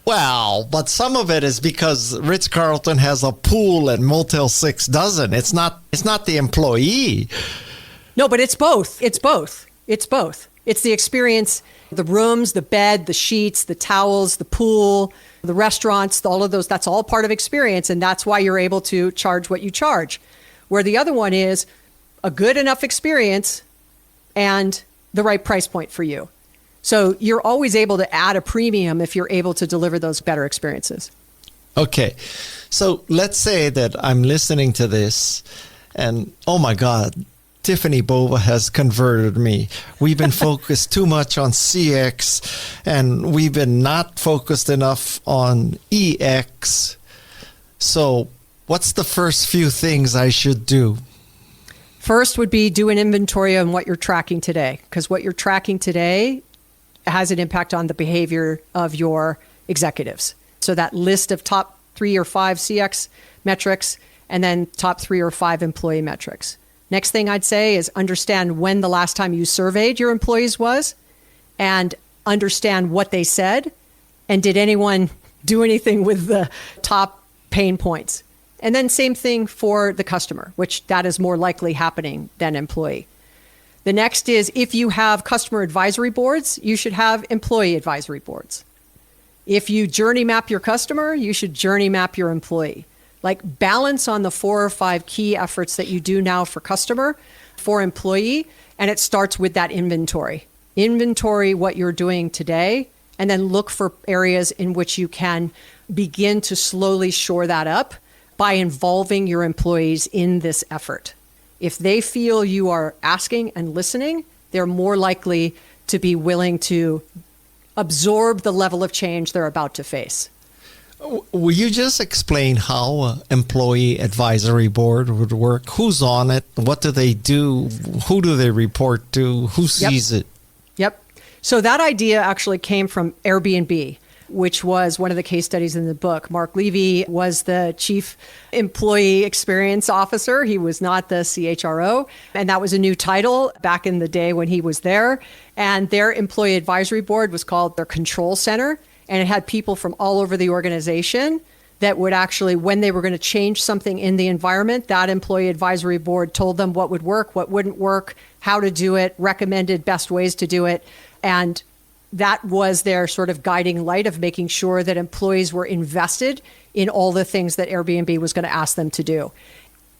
Well, but some of it is because Ritz-Carlton has a pool and Motel 6 doesn't. It's not the employee. No, but it's both. It's both. It's both. It's the experience, the rooms, the bed, the sheets, the towels, the pool, the restaurants, all of those. That's all part of experience. And that's why you're able to charge what you charge. Where the other one is a good enough experience and the right price point for you. So you're always able to add a premium if you're able to deliver those better experiences. Okay. So let's say that I'm listening to this and, oh my God, Tiffani Bova has converted me. We've been focused too much on CX and we've been not focused enough on EX. So what's the first few things I should do? First would be do an inventory on what you're tracking today, because what you're tracking today has an impact on the behavior of your executives. So that list of top 3 or 5 CX metrics and then top 3 or 5 employee metrics. Next thing I'd say is understand when the last time you surveyed your employees was and understand what they said. And did anyone do anything with the top pain points? And then same thing for the customer, which that is more likely happening than employee. The next is if you have customer advisory boards, you should have employee advisory boards. If you journey map your customer, you should journey map your employee. Like balance on the 4 or 5 key efforts that you do now for customer, for employee, and it starts with that inventory. Inventory what you're doing today, and then look for areas in which you can begin to slowly shore that up by involving your employees in this effort. If they feel you are asking and listening, they're more likely to be willing to absorb the level of change they're about to face. Will you just explain how an employee advisory board would work? Who's on it? What do they do? Who do they report to? Who sees it? Yep. So that idea actually came from Airbnb, which was one of the case studies in the book. Mark Levy was the chief employee experience officer. He was not the CHRO. And that was a new title back in the day when he was there. And their employee advisory board was called their control center. And it had people from all over the organization that would actually, when they were going to change something in the environment, that employee advisory board told them what would work, what wouldn't work, how to do it, recommended best ways to do it. And that was their sort of guiding light of making sure that employees were invested in all the things that Airbnb was going to ask them to do,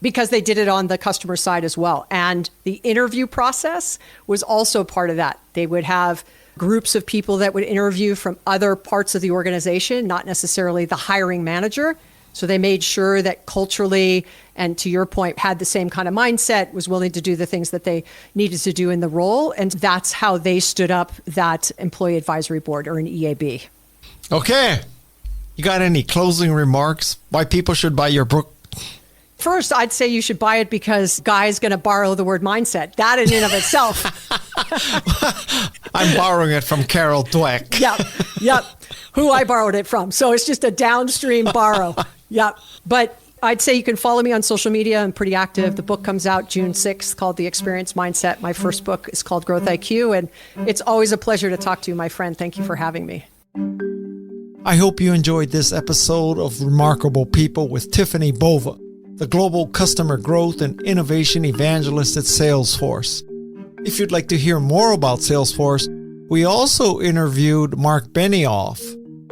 because they did it on the customer side as well. And the interview process was also part of that. They would have groups of people that would interview from other parts of the organization, not necessarily the hiring manager. So they made sure that culturally, and to your point, had the same kind of mindset, was willing to do the things that they needed to do in the role. And that's how they stood up that employee advisory board, or an EAB. Okay. You got any closing remarks why people should buy your book? First, I'd say you should buy it because Guy's going to borrow the word mindset. That in and of itself. I'm borrowing it from Carol Dweck. Yep. Who I borrowed it from. So it's just a downstream borrow. Yep. But I'd say you can follow me on social media. I'm pretty active. The book comes out June 6th called The Experience Mindset. My first book is called Growth IQ. And it's always a pleasure to talk to you, my friend. Thank you for having me. I hope you enjoyed this episode of Remarkable People with Tiffani Bova, the Global Customer Growth and Innovation Evangelist at Salesforce. If you'd like to hear more about Salesforce, we also interviewed Marc Benioff,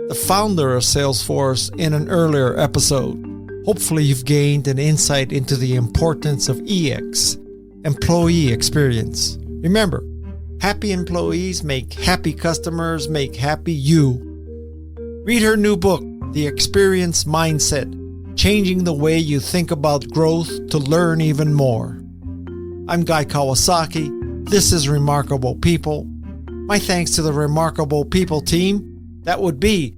the founder of Salesforce, in an earlier episode. Hopefully you've gained an insight into the importance of EX, employee experience. Remember, happy employees make happy customers, make happy you. Read her new book, The Experience Mindset, Changing the Way You Think About Growth to Learn Even More. I'm Guy Kawasaki. This is Remarkable People. My thanks to the Remarkable People team. That would be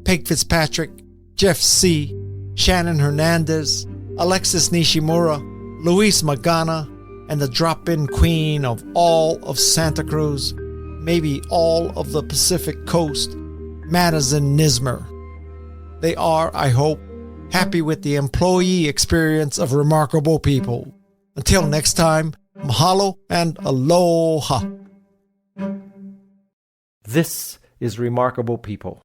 Peg Fitzpatrick, Jeff C., Shannon Hernandez, Alexis Nishimura, Luis Magana, and the drop-in queen of all of Santa Cruz, maybe all of the Pacific Coast, Madison Nismer. They are, I hope, happy with the employee experience of Remarkable People. Until next time, mahalo and aloha. This is Remarkable People.